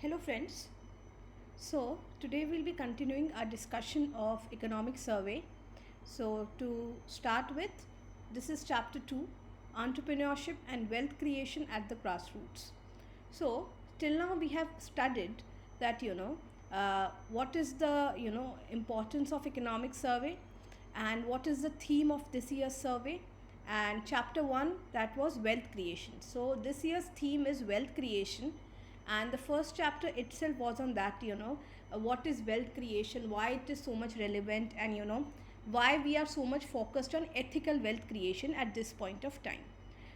Hello friends. So today we'll be continuing our discussion of economic survey. So to start with, this is chapter 2, entrepreneurship and wealth creation at the grassroots. So till now we have studied that what is the importance of economic survey and what is the theme of this year's survey, and chapter 1, that was wealth creation. So this year's theme is wealth creation, and the first chapter itself was on that, what is wealth creation, why it is so much relevant, and why we are so much focused on ethical wealth creation at this point of time.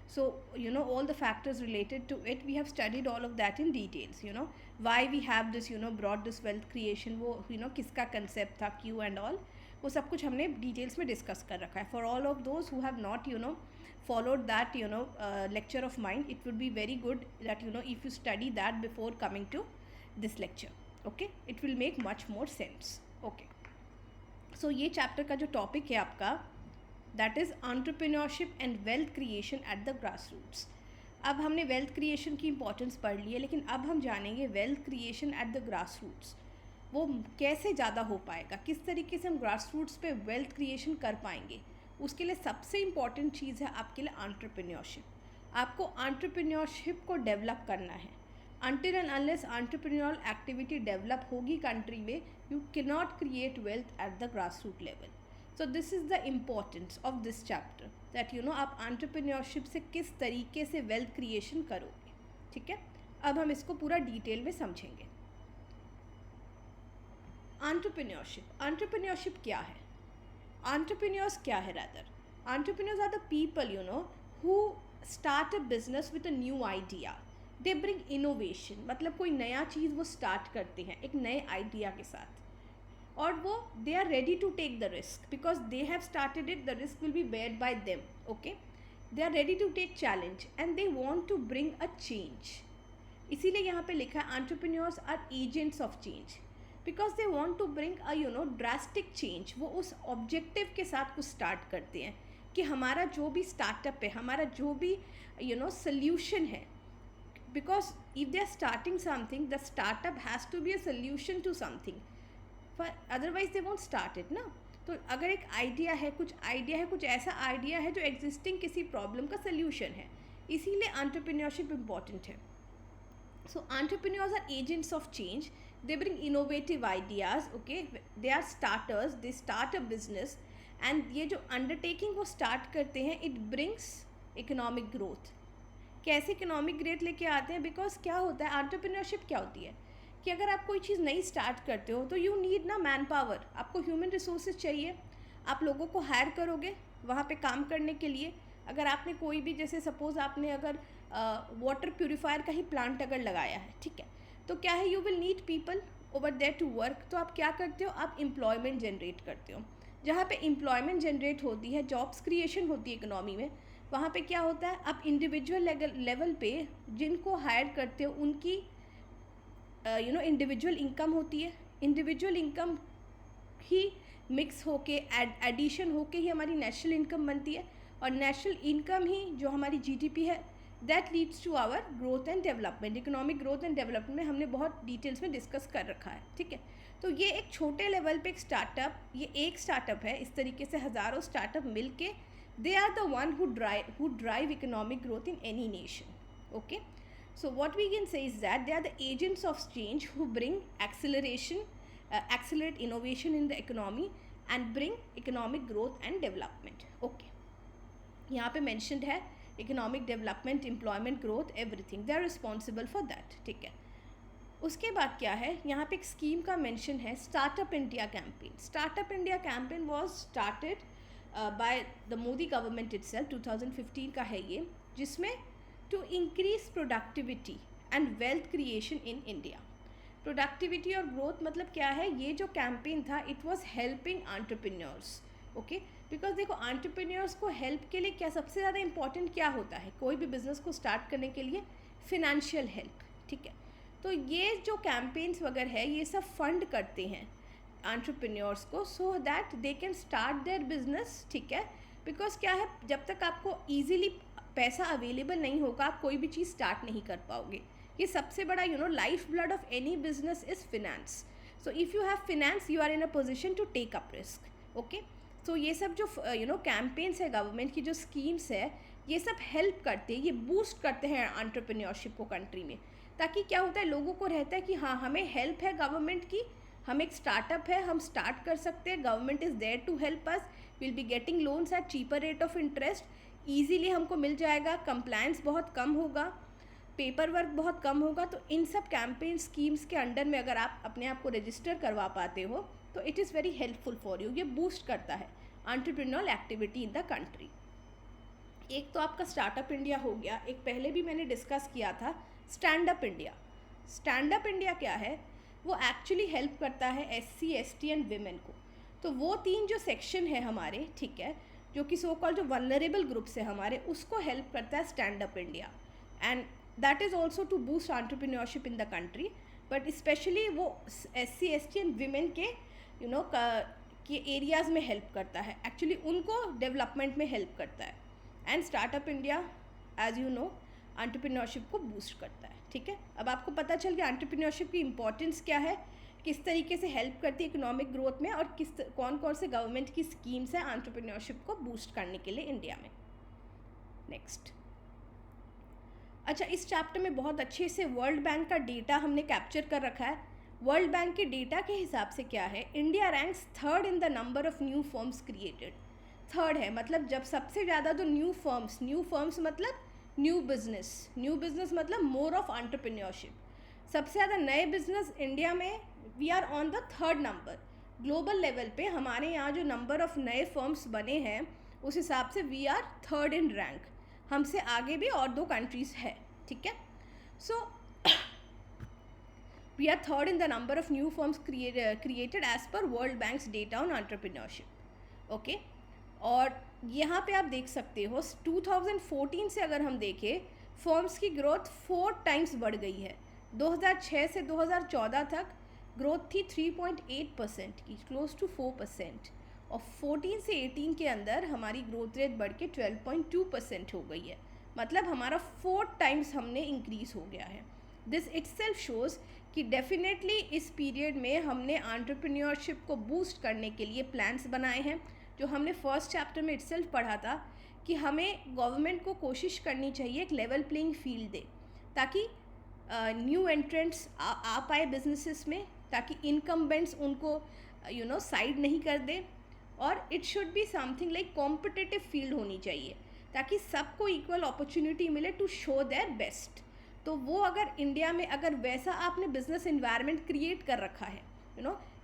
So all the factors related to it, we have studied all of that in details. Why we have this brought this wealth creation, वो किसका concept था, क्यों and all, वो सब कुछ हमने details में discuss कर रखा है. For all of those who have not followed that lecture of mine, it would be very good that if you study that before coming to this lecture. Okay, it will make much more sense. Okay, so ये chapter का जो topic है आपका, that is entrepreneurship and wealth creation at the grass roots. अब हमने wealth creation की importance पढ़ ली है, लेकिन अब हम जानेंगे wealth creation at the grass roots. वो कैसे ज़्यादा हो पाएगा, किस तरीके से हम ग्रास रूट्स पे वेल्थ क्रिएशन कर पाएंगे. उसके लिए सबसे इम्पॉर्टेंट चीज़ है आपके लिए एंटरप्रेन्योरशिप. आपको एंटरप्रेन्योरशिप को डेवलप करना है. Until and unless entrepreneurial activity develop होगी कंट्री में, you can not create wealth at the grass root level. So this is the importance of this chapter, that आप एंटरप्रेन्योरशिप से किस तरीके से वेल्थ क्रिएशन करोगे. ठीक है, अब हम इसको पूरा डिटेल में समझेंगे. एंटरप्रेन्योरशिप क्या है? Entrepreneurs क्या है? rather, entrepreneurs are the people who start a business with a new idea. They bring innovation. मतलब कोई नया चीज़ वो स्टार्ट करते हैं एक नए आइडिया के साथ, और वो they are ready to take the risk because they have started it. The risk will be bared by them. Okay, they are ready to take challenge and they want to bring a change. इसीलिए यहाँ पे लिखा है entrepreneurs are agents of change. Because they want to bring a drastic change. वो उस objective के साथ कुछ स्टार्ट करते हैं कि हमारा जो भी स्टार्टअप है, हमारा जो भी सोल्यूशन है, because if they are starting something, the startup has to be a solution to something, for otherwise they won't start it ना. तो अगर एक आइडिया है, कुछ ऐसा आइडिया है जो एग्जिस्टिंग किसी प्रॉब्लम का सोल्यूशन है, इसीलिए एंटरप्रेन्योरशिप इम्पॉर्टेंट है. So entrepreneurs are agents of change. They bring innovative ideas. Okay, they are starters. They start a business, and ये जो undertaking वो start करते हैं, it brings economic growth. कैसे economic growth लेके आते हैं? Because क्या होता है, entrepreneurship क्या होती है कि अगर आप कोई चीज़ नई स्टार्ट करते हो तो you need ना मैन पावर. आपको ह्यूमन रिसोर्सेज चाहिए. आप लोगों को हायर करोगे वहाँ पे काम करने के लिए. अगर आपने कोई भी, जैसे सपोज़ आपने अगर वाटर प्यूरीफायर का ही प्लांट अगर लगाया है, ठीक है, तो क्या है, you will need people over there to work. तो आप क्या करते हो, आप एम्प्लॉयमेंट जनरेट करते हो. जहाँ पे एम्प्लॉयमेंट जनरेट होती है, जॉब्स क्रिएशन होती है इकोनॉमी में, वहाँ पे क्या होता है, आप इंडिविजुअल लेवल पे जिनको हायर करते हो उनकी इंडिविजुअल इनकम होती है. इंडिविजुअल इनकम ही मिक्स होके एडिशन होके ही हमारी नेशनल इनकम बनती है, और नेशनल इनकम ही जो हमारी जीडीपी है, that leads to our growth and development. Economic growth and development में हमने बहुत डिटेल्स में डिस्कस कर रखा है. ठीक है, तो ये एक छोटे लेवल पे एक स्टार्टअप, ये एक स्टार्टअप है. इस तरीके से हज़ारों स्टार्टअप मिल के they are the one who drive economic growth in any nation. Okay, so what we can say is that they are the agents of change who bring accelerate innovation in the economy and bring economic growth and development. Okay, यहाँ पे mentioned है economic development, employment, growth, everything, they are responsible for that. ठीक है, उसके बाद क्या है, यहाँ पे एक स्कीम का मेंशन है, startup India campaign. Startup India campaign was started by the Modi government itself. 2015 का है ये, जिसमें to increase productivity and wealth creation in India. Productivity और ग्रोथ मतलब क्या है, ये जो कैंपेन था, it was helping entrepreneurs. Okay, because देखो एंटरप्रेन्योर्स को हेल्प के लिए क्या सबसे ज़्यादा इंपॉर्टेंट क्या होता है कोई भी बिज़नेस को स्टार्ट करने के लिए? Financial help. ठीक है, तो ये जो कैंपेन्स वगैरह है, ये सब फंड करते हैं एंटरप्रेन्योर्स को, so that they can start their business. ठीक है, बिकॉज क्या है, जब तक आपको ईजिली पैसा अवेलेबल नहीं होगा, आप कोई भी चीज़ स्टार्ट नहीं कर पाओगे. ये सबसे बड़ा life blood of any business is finance. So if you have finance you are in a position to take up risk. Okay, तो ये सब जो कैंपेन्स है, गवर्नमेंट की जो स्कीम्स है, ये सब हेल्प करते हैं, ये बूस्ट करते हैं एंटरप्रेन्योरशिप को कंट्री में. ताकि क्या होता है, लोगों को रहता है कि हाँ हमें हेल्प है गवर्नमेंट की, हम एक स्टार्टअप है, हम स्टार्ट कर सकते हैं, government is there to help us, will be getting loans at cheaper rate of interest, easily हमको मिल जाएगा, कंप्लायंस बहुत कम होगा, पेपर वर्क बहुत कम होगा. तो इन सब कैंपेन स्कीम्स के अंडर में अगर आप अपने आप को रजिस्टर करवा पाते हो तो it is very helpful for you. ये बूस्ट करता है entrepreneurial activity in the country. एक तो आपका स्टार्टअप इंडिया हो गया, एक पहले भी मैंने डिस्कस किया था stand up India. Stand up India क्या है, वो एक्चुअली हेल्प करता है SC ST एंड विमेन को. तो वो 3 जो सेक्शन है हमारे, ठीक है, जो कि सो कॉल्ड जो वल्नरेबल ग्रुप्स है हमारे, उसको हेल्प करता है stand up India. And that is also to boost entrepreneurship in the country. But specially वो SC ST एंड विमेन के के एरियाज़ में हेल्प करता है, एक्चुअली उनको डेवलपमेंट में हेल्प करता है. And startup India as you know entrepreneurship को बूस्ट करता है. ठीक है, अब आपको पता चल गया एंटरप्रेन्योरशिप की इंपॉर्टेंस क्या है, किस तरीके से हेल्प करती है इकोनॉमिक ग्रोथ में, और कौन कौन से गवर्नमेंट की स्कीम्स हैं एंटरप्रेन्योरशिप को बूस्ट करने के लिए इंडिया में. नेक्स्ट, अच्छा, इस चैप्टर में बहुत अच्छे से वर्ल्ड बैंक का डेटा हमने कैप्चर कर रखा है. वर्ल्ड बैंक के डेटा के हिसाब से क्या है, India ranks 3rd in the number of new firms created. 3rd है, मतलब जब सबसे ज़्यादा तो न्यू फर्म्स मतलब न्यू बिजनेस मतलब मोर ऑफ एंटरप्रेन्योरशिप. सबसे ज़्यादा नए बिजनेस इंडिया में, we are on the 3rd number. Global level पे हमारे यहाँ जो नंबर ऑफ नए फर्म्स बने हैं उस हिसाब से we are 3rd in rank. हमसे आगे भी और 2 कंट्रीज़ है. ठीक है, so we are 3rd in the number of new firms created as per World Bank's data on entrepreneurship. Okay, और यहाँ पे आप देख सकते हो 2014 से अगर हम देखें, फर्म्स की ग्रोथ 4 टाइम्स बढ़ गई है. 2006 से 2014 तक ग्रोथ थी 3.8% की, क्लोज टू 4%, और 14 से 18 के अंदर हमारी ग्रोथ रेट बढ़ के 12.2% हो गई है. मतलब हमारा 4 टाइम्स हमने इंक्रीज़ हो गया है. दिस इटसेल्फ शोज़ कि डेफिनेटली इस पीरियड में हमने एंटरप्रेन्योरशिप को बूस्ट करने के लिए प्लान्स बनाए हैं, जो हमने फर्स्ट चैप्टर में इटसेल्फ पढ़ा था कि हमें गवर्नमेंट को कोशिश करनी चाहिए एक लेवल प्लेइंग फील्ड दे, ताकि न्यू एंट्रेंट्स आ पाए बिजनेसेस में, ताकि इनकम्बेंट्स उनको साइड नहीं कर दे. और it should be something like competitive field होनी चाहिए, ताकि सबको इक्वल अपॉर्चुनिटी मिले टू शो देयर बेस्ट. तो वो अगर इंडिया में अगर वैसा आपने बिजनेस इन्वायरमेंट क्रिएट कर रखा है,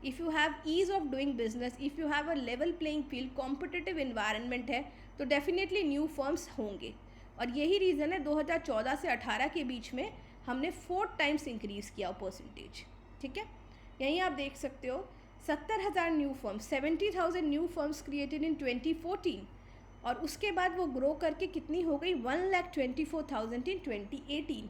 if you have ease of doing business, if you have a level playing field, competitive environment है, तो डेफिनेटली न्यू फर्म्स होंगे. और यही रीज़न है 2014 से 18 के बीच में हमने 4 टाइम्स इंक्रीज़ किया परसेंटेज. ठीक है, यहीं आप देख सकते हो 70,000 new firms, 70,000 new firms created in 2014, और उसके बाद वो ग्रो करके कितनी हो गई 1,24,000 इन 2018.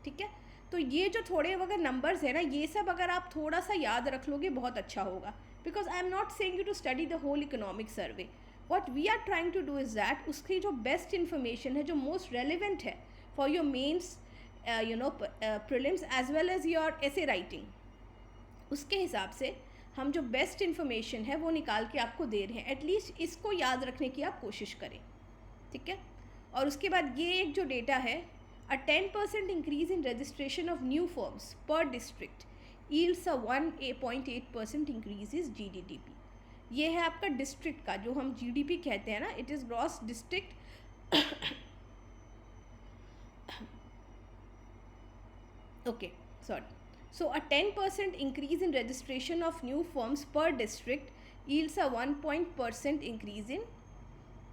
ठीक है, तो ये जो थोड़े अगर नंबर्स है ना, ये सब अगर आप थोड़ा सा याद रख लोगे बहुत अच्छा होगा. Because I am not saying you to study the whole economic survey. What we are trying to do is that उसकी जो बेस्ट इन्फॉर्मेशन है, जो मोस्ट रेलिवेंट है for your mains prelims as well as your essay writing, उसके हिसाब से हम जो बेस्ट इन्फॉर्मेशन है वो निकाल के आपको दे रहे हैं. एटलीस्ट इसको याद रखने की आप कोशिश करें. ठीक है, और उसके बाद ये एक जो डेटा है, a 10% increase in registration of new firms per district yields a 1.8% increase in GDP. ये है आपका डिस्ट्रिक्ट का, जो हम GDP कहते हैं ना, it is gross district. Okay, sorry. So a 10% increase in registration of new firms per district yields a 1% increase in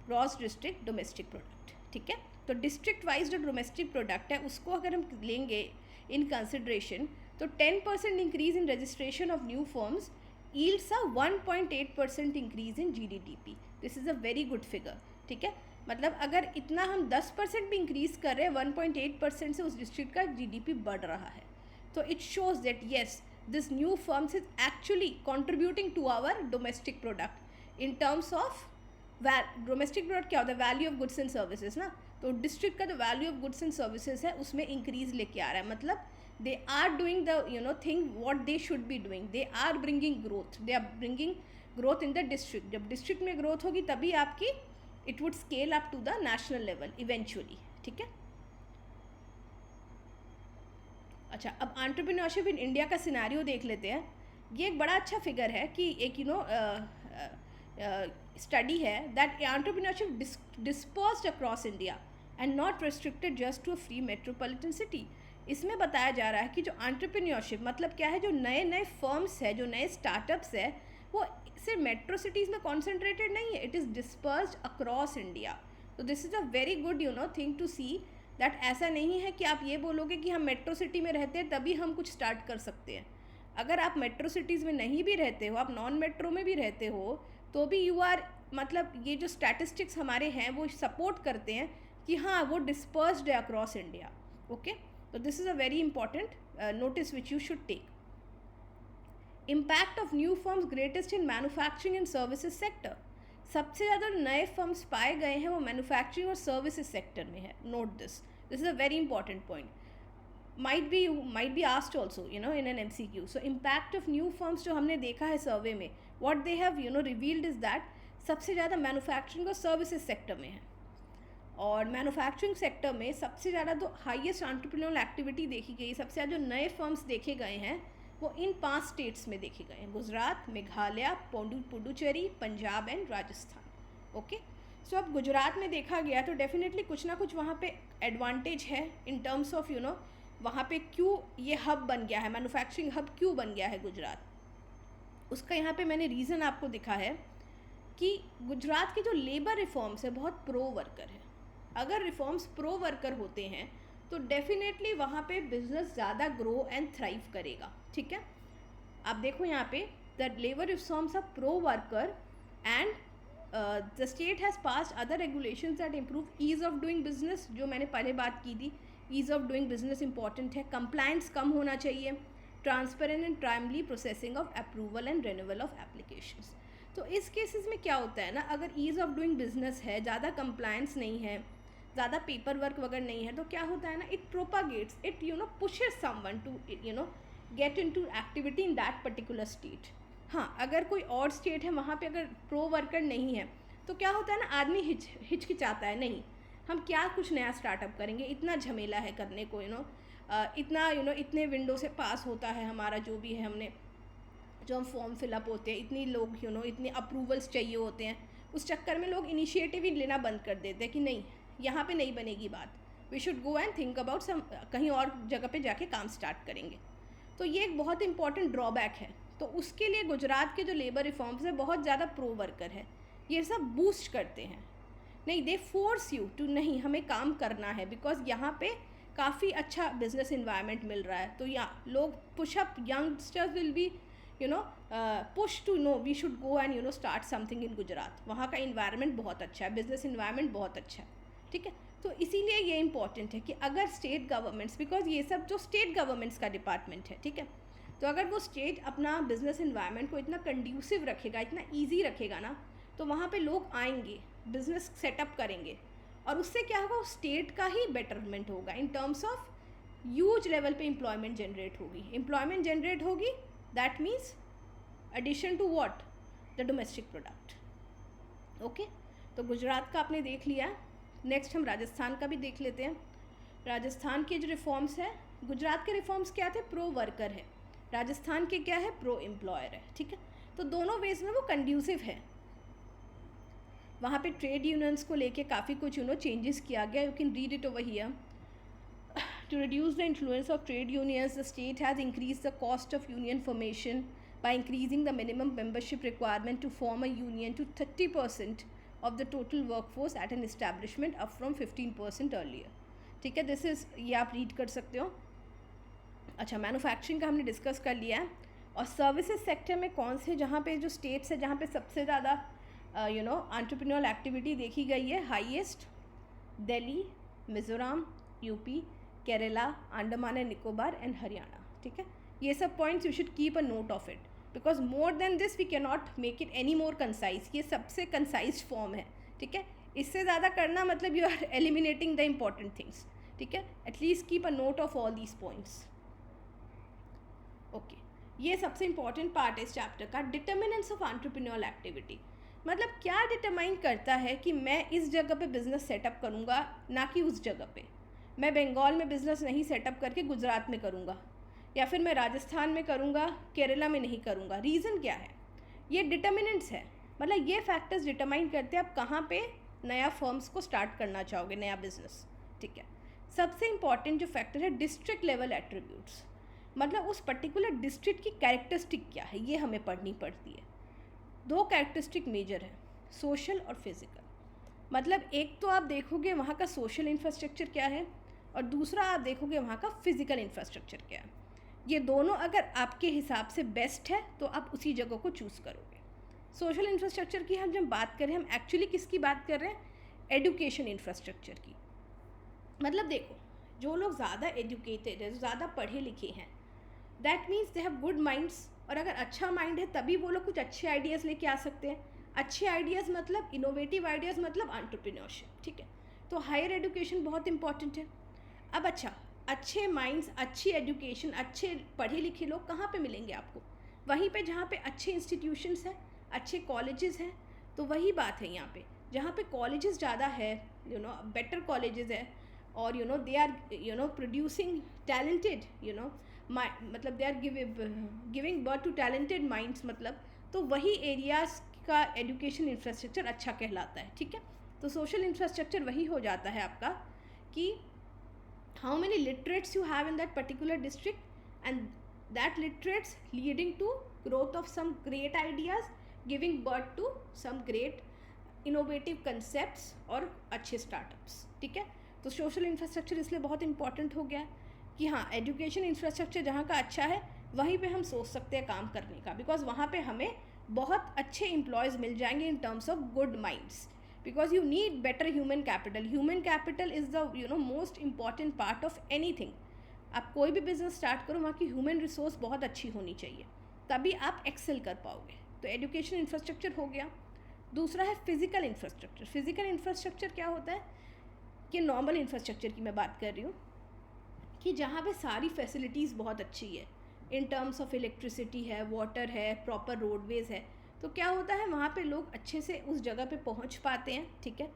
gross district domestic product. ठीक है, तो डिस्ट्रिक्ट वाइज जो डोमेस्टिक प्रोडक्ट है उसको अगर हम लेंगे इन कंसिड्रेशन, तो 10% increase in registration of new firms yields a 1.8% increase in GDP. This is a very good figure. ठीक है, मतलब अगर इतना हम 10% भी इंक्रीज कर रहे हैं, 1.8% से उस डिस्ट्रिक्ट का GDP बढ़ रहा है. तो it shows that yes, this new firms is actually contributing to our domestic product in terms of domestic product. क्या होता है, value of goods and services ना. तो डिस्ट्रिक्ट का जो value of goods and services है उसमें इंक्रीज लेके आ रहा है. मतलब they are doing the thing what they should be doing, they are bringing growth, they are bringing growth in the district. जब डिस्ट्रिक्ट में ग्रोथ होगी तभी आपकी it would scale up to the national level eventually. ठीक है. अच्छा, अब entrepreneurship in India का सिनेरियो देख लेते हैं. ये एक बड़ा अच्छा फिगर है कि एक स्टडी है that entrepreneurship dispersed across India and not restricted just to a free metropolitan city. इसमें बताया जा रहा है कि जो एंटरप्रेन्योरशिप मतलब क्या है, जो नए नए फर्म्स है, जो नए स्टार्टअप्स है, वो सिर्फ मेट्रो सिटीज़ में कॉन्सेंट्रेटेड नहीं है, it is dispersed across India. तो this is a very good thing to see that ऐसा नहीं है कि आप ये बोलोगे कि हम मेट्रो सिटी में रहते हैं तभी हम कुछ स्टार्ट कर सकते हैं. अगर आप मेट्रो सिटीज़ में नहीं भी रहते हो, आप नॉन मेट्रो में भी रहते हो, तो भी यू आर मतलब ये जो स्टैटिस्टिक्स हमारे हैं वो सपोर्ट करते हैं कि हाँ वो डिस्पर्स्ड है अक्रॉस इंडिया. ओके, तो this is a very important notice which you should take. Impact of new firms greatest in manufacturing and services sector. सबसे ज़्यादा नए फर्म्स पाए गए हैं वो मैन्युफैक्चरिंग और सर्विसेज सेक्टर में है. Note this is a very important point. might be asked also in an MCQ. So impact of new firms जो हमने देखा है सर्वे में, what they have revealed is that सबसे ज़्यादा मैन्युफैक्चरिंग और सर्विसेज सेक्टर में है. और मैन्युफैक्चरिंग सेक्टर में सबसे ज़्यादा तो हाईएस्ट एंटरप्रेन्योरल एक्टिविटी देखी गई, सबसे ज़्यादा जो नए फर्म्स देखे गए हैं वो इन 5 स्टेट्स में देखे गए हैं: गुजरात, मेघालय, पुडुचेरी, पंजाब एंड राजस्थान. ओके, सो अब गुजरात में देखा गया तो डेफिनेटली कुछ ना कुछ वहाँ पे एडवांटेज है इन टर्म्स ऑफ वहाँ पे क्यों ये हब बन गया है, मैन्युफैक्चरिंग हब क्यों बन गया है गुजरात. उसका यहाँ पे मैंने रीज़न आपको दिखा है कि गुजरात के जो लेबर रिफॉर्म्स है बहुत प्रो वर्कर है. अगर रिफॉर्म्स प्रो वर्कर होते हैं तो डेफिनेटली वहाँ पे बिजनेस ज़्यादा ग्रो एंड थ्राइव करेगा. ठीक है, आप देखो यहाँ पे the labour reforms are pro worker and the state has passed other regulations that improve ease of doing business. जो मैंने पहले बात की थी, ease of doing business important है, कंप्लायंस कम होना चाहिए, transparent and timely processing of approval and renewal of applications. तो इस केसेस में क्या होता है ना, अगर ईज़ ऑफ डूइंग बिजनेस है, ज़्यादा कंप्लायंस नहीं है, ज़्यादा पेपर वर्क वगैरह नहीं है, तो क्या होता है ना, it propagates, it pushes someone to get into activity in that particular state. हाँ, अगर कोई और स्टेट है वहाँ पे अगर प्रो वर्कर नहीं है तो क्या होता है ना, आदमी हिचकिचाता है, नहीं हम क्या कुछ नया स्टार्टअप करेंगे, इतना झमेला है करने को, इतना इतने विंडो से पास होता है हमारा जो भी है, हमने जो हम फॉर्म फिलअप होते हैं, इतनी लोग इतने अप्रूवल्स चाहिए होते हैं, उस चक्कर में लोग इनिशिएटिव ही लेना बंद कर देते हैं कि नहीं यहाँ पे नहीं बनेगी बात, we should go and think about some, कहीं और जगह पे जाके काम स्टार्ट करेंगे. तो ये एक बहुत इंपॉर्टेंट ड्रॉबैक है. तो उसके लिए गुजरात के जो लेबर रिफॉर्म्स है बहुत ज़्यादा प्रो वर्कर है, ये सब बूस्ट करते हैं. नहीं, दे फोर्स यू टू, नहीं हमें काम करना है, बिकॉज यहाँ पे काफ़ी अच्छा बिजनेस इन्वायरमेंट मिल रहा है. तो या लोग pushup, youngsters will be push to know we should go and start something in Gujarat. वहाँ का इन्वायरमेंट बहुत अच्छा है, बिजनेस इन्वायरमेंट बहुत अच्छा है. ठीक है, तो इसीलिए ये इंपॉर्टेंट है कि अगर स्टेट गवर्नमेंट्स, बिकॉज ये सब जो स्टेट गवर्नमेंट्स का डिपार्टमेंट है, ठीक है, तो अगर वो स्टेट अपना बिजनेस इन्वायरमेंट को इतना कंड्यूसिव रखेगा, इतना ईजी रखेगा ना, तो वहाँ पे लोग आएंगे, बिजनेस सेटअप करेंगे, और उससे क्या होगा, स्टेट का ही बेटरमेंट होगा in terms of huge level पे एम्प्लॉयमेंट जनरेट होगी. एम्प्लॉयमेंट जनरेट होगी, that means addition to what, the domestic product. Okay, तो गुजरात का आपने देख लिया. नेक्स्ट हम राजस्थान का भी देख लेते हैं. राजस्थान के जो रिफॉर्म्स है, गुजरात के रिफॉर्म्स क्या थे, प्रो वर्कर है, राजस्थान के क्या है, प्रो एम्प्लॉयर है. ठीक है, तो दोनों वेज में वो कंड्यूसिव है. वहाँ पे ट्रेड यूनियंस को लेके काफ़ी कुछ चेंजेस किया गया. You can read it over here. To reduce the influence of trade unions, the state has increase the cost of union formation by increasing the minimum membership requirement to form a union to 30% of the total workforce at an establishment up from 15% earlier. ठीक है, this is, ये आप read कर सकते हो. अच्छा, manufacturing का हमने डिस्कस कर लिया है. और सर्विसेज सेक्टर में कौन से, जहाँ पे जो स्टेट्स है जहाँ पे सबसे ज़्यादा एंटरप्रेन्योरल एक्टिविटी देखी गई है, highest Delhi, Mizoram, UP, Kerala, Andaman and Nicobar and Haryana. ठीक है, ये सब points you should keep a note of it, because more than this we can not make it any more concise. ये सबसे कंसाइज फॉर्म है. ठीक है, इससे ज़्यादा करना मतलब you are eliminating the important things. ठीक है, at least keep a note of all these points. Okay, ये सबसे इम्पॉर्टेंट पार्ट है इस चैप्टर का, डिटर्मिनेंट्स ऑफ एंटरप्रेन्योरल एक्टिविटी। मतलब क्या डिटरमाइन करता है कि मैं इस जगह पे बिज़नेस सेटअप करूँगा ना कि उस जगह पे। मैं बंगाल में बिज़नेस नहीं सेटअप करके गुजरात में करूँगा, या फिर मैं राजस्थान में करूँगा केरला में नहीं करूँगा। रीज़न क्या है? ये डिटर्मिनेंट्स है, मतलब ये फैक्टर्स डिटरमाइन करते हैं आप कहाँ पे नया फर्म्स को स्टार्ट करना चाहोगे, नया बिजनेस। ठीक है, सबसे इम्पॉर्टेंट जो फैक्टर है डिस्ट्रिक्ट लेवल एट्रीब्यूट्स, मतलब उस पर्टिकुलर डिस्ट्रिक्ट की कैरेक्टरिस्टिक क्या है, ये हमें पढ़नी पड़ती है। दो कैरेक्टरिस्टिक मेजर है, सोशल और फिजिकल। मतलब एक तो आप देखोगे वहाँ का सोशल इंफ्रास्ट्रक्चर क्या है, और दूसरा आप देखोगे वहाँ का फिजिकल इंफ्रास्ट्रक्चर क्या है। ये दोनों अगर आपके हिसाब से बेस्ट है तो आप उसी जगह को चूज़ करोगे। सोशल इंफ्रास्ट्रक्चर की हम जब बात करें, हम एक्चुअली किसकी बात कर रहे हैं? एजुकेशन इंफ्रास्ट्रक्चर की। मतलब देखो, जो लोग ज़्यादा एजुकेटेड है, ज़्यादा पढ़े लिखे हैं, that means they have good minds, और अगर अच्छा माइंड है तभी वो लोग कुछ अच्छे आइडियाज़ लेके आ सकते हैं। अच्छे आइडियाज़ मतलब इनोवेटिव आइडियाज़, मतलब एंटरप्रेन्योरशिप। ठीक है, तो हायर एजुकेशन बहुत इंपॉर्टेंट है। अब अच्छा, अच्छे माइंड्स, अच्छी एजुकेशन, अच्छे पढ़े लिखे लोग कहाँ पे मिलेंगे आपको? वहीं पे जहाँ पे अच्छे इंस्टीट्यूशंस हैं, अच्छे कॉलेजेस हैं। तो वही बात है यहाँ पे, जहाँ पे कॉलेजेस ज़्यादा है, बेटर कॉलेजेस है, और दे आर प्रोड्यूसिंग टैलेंटेड, मतलब they are giving birth to talented minds, मतलब तो वही एरियाज़ का एजुकेशन इंफ्रास्ट्रक्चर अच्छा कहलाता है। ठीक है, तो सोशल इंफ्रास्ट्रक्चर वही हो जाता है आपका कि how many literates you have in that particular district, and that literates leading to growth of some great ideas, giving birth to some great innovative concepts और अच्छे startups। ठीक है, तो सोशल इंफ्रास्ट्रक्चर इसलिए बहुत इंपॉर्टेंट हो गया है कि हाँ, एजुकेशन इंफ्रास्ट्रक्चर जहाँ का अच्छा है वहीं पे हम सोच सकते हैं काम करने का, बिकॉज वहाँ पे हमें बहुत अच्छे एम्प्लॉयज़ मिल जाएंगे इन terms of good minds, because you need better human capital is the most important part of anything। आप कोई भी बिजनेस स्टार्ट करो, वहाँ की ह्यूमन रिसोर्स बहुत अच्छी होनी चाहिए, तभी आप एक्सेल कर पाओगे। तो एजुकेशन इंफ्रास्ट्रक्चर हो गया। दूसरा है फिजिकल इंफ्रास्ट्रक्चर। फिजिकल इंफ्रास्ट्रक्चर क्या होता है कि नॉर्मल इंफ्रास्ट्रक्चर की मैं बात कर रही हूँ, कि जहाँ पे सारी फैसिलिटीज़ बहुत अच्छी है, इन टर्म्स ऑफ इलेक्ट्रिसिटी है, वाटर है, प्रॉपर रोडवेज़ है। तो क्या होता है, वहाँ पे लोग अच्छे से उस जगह पे पहुँच पाते हैं। ठीक है,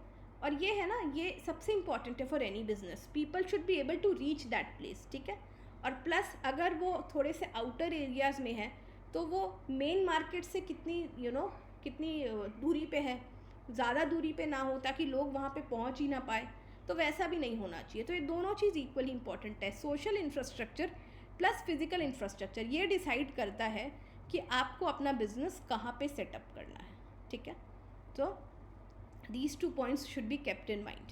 और ये है ना, ये सबसे इम्पॉर्टेंट है for any business, people should be able to reach that place. ठीक है, और प्लस अगर वो थोड़े से आउटर एरियाज़ में है तो वो मेन मार्केट से कितनी दूरी पे है, ज़्यादा दूरी पे ना हो ताकि लोग वहाँ पे पहुँच ही ना पाए, तो वैसा भी नहीं होना चाहिए। तो ये दोनों चीज़ इक्वली इंपॉर्टेंट है, social infrastructure plus physical infrastructure. ये डिसाइड करता है कि आपको अपना बिजनेस कहाँ पे सेटअप करना है। ठीक है, तो these 2 points should be kept in mind.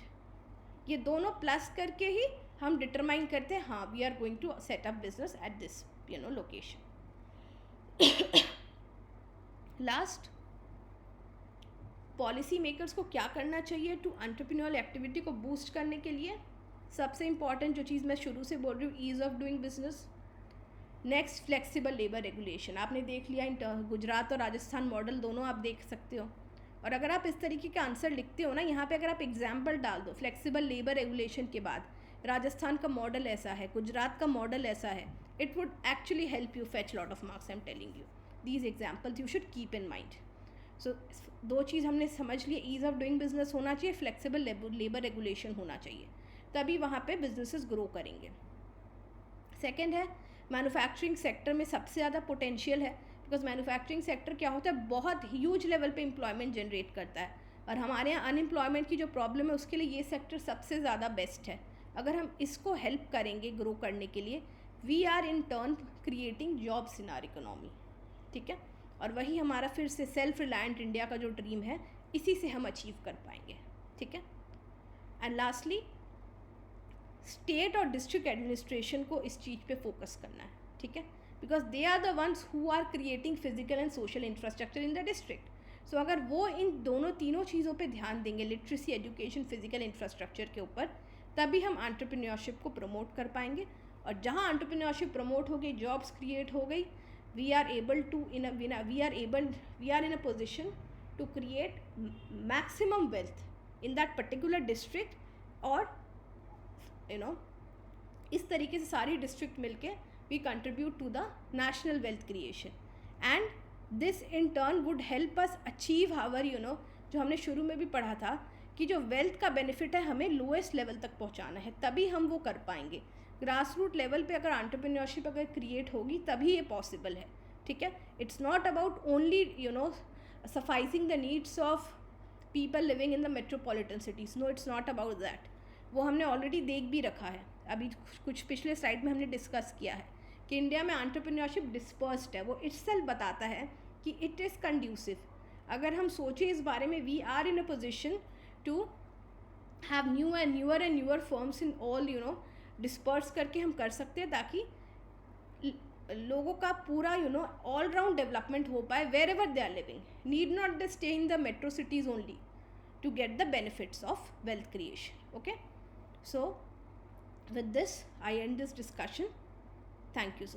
ये दोनों प्लस करके ही हम डिटरमाइन करते हैं, हाँ we are going to set up business at this location. Last, policy makers को क्या करना चाहिए टू एंटरप्रेन्योरल एक्टिविटी को बूस्ट करने के लिए? सबसे इंपॉर्टेंट जो चीज़ मैं शुरू से बोल रही हूँ, ease of doing business. Next, flexible labour regulation. आपने देख लिया गुजरात और राजस्थान मॉडल, दोनों आप देख सकते हो। और अगर आप इस तरीके का आंसर लिखते हो ना, यहाँ पे अगर आप एग्जाम्पल डाल दो फ्लेक्सिबल लेबर रेगुलेशन के बाद, राजस्थान का मॉडल ऐसा है, गुजरात का मॉडल ऐसा है, it would actually help you fetch lot of marks. I am telling you, these examples you should keep in mind. So दो चीज़ हमने समझ लिया, ईज़ ऑफ डूइंग बिजनेस होना चाहिए, फ्लेक्सिबल लेबर रेगुलेशन होना चाहिए, तभी वहाँ पे बिजनेसेस ग्रो करेंगे। सेकेंड है, मैन्युफैक्चरिंग सेक्टर में सबसे ज़्यादा पोटेंशियल है, बिकॉज मैन्युफैक्चरिंग सेक्टर क्या होता है, बहुत ह्यूज लेवल पे एम्प्लॉयमेंट जनरेट करता है, और हमारे यहाँ अनएम्प्लॉयमेंट की जो प्रॉब्लम है उसके लिए ये सेक्टर सबसे ज़्यादा बेस्ट है। अगर हम इसको हेल्प करेंगे ग्रो करने के लिए, we are in turn creating jobs in our economy. ठीक है, और वही हमारा फिर से सेल्फ रिलायंट इंडिया का जो ड्रीम है, इसी से हम अचीव कर पाएंगे। ठीक है, एंड लास्टली, स्टेट और डिस्ट्रिक्ट एडमिनिस्ट्रेशन को इस चीज़ पे फोकस करना है। ठीक है, because they are the ones who are creating physical and social infrastructure in the district. So अगर वो इन तीनों चीज़ों पे ध्यान देंगे, लिटरेसी, एजुकेशन, फिजिकल इंफ्रास्ट्रक्चर के ऊपर, तभी हम एंटरप्रेन्योरशिप को प्रमोट कर पाएंगे। और जहाँ एंटरप्रेन्योरशिप प्रमोट हो गई, जॉब्स क्रिएट हो गई, we are in a position to create maximum wealth in that particular district। और इस तरीके से सारी डिस्ट्रिक्ट मिलके we contribute to the national wealth creation, and this in turn would help us achieve our जो हमने शुरू में भी पढ़ा था कि जो वेल्थ का बेनिफिट है हमें लोएस्ट लेवल तक पहुंचाना है, तभी हम वो कर पाएंगे। ग्रास रूट लेवल पे अगर एंटरप्रेन्योरशिप अगर क्रिएट होगी तभी ये पॉसिबल है, ठीक है। It's not about only sufficing the needs of people living in the metropolitan cities, no it's not about that. वो हमने ऑलरेडी देख भी रखा है, अभी कुछ पिछले स्लाइड में हमने डिस्कस किया है कि इंडिया में एंटरप्रेन्योरशिप डिस्पर्स्ड है। वो इटसेल्फ बताता है कि इट इज़ कंड्यूसिव। अगर हम सोचें इस बारे में, we are in a position to have newer firms in all disperse करके हम कर सकते हैं, ताकि लोगों का पूरा ऑल राउंड डेवलपमेंट हो पाए wherever they are living, need not the stay in the metro cities only to get the benefits of wealth creation. Okay, so with this I end this discussion. Thank you so much.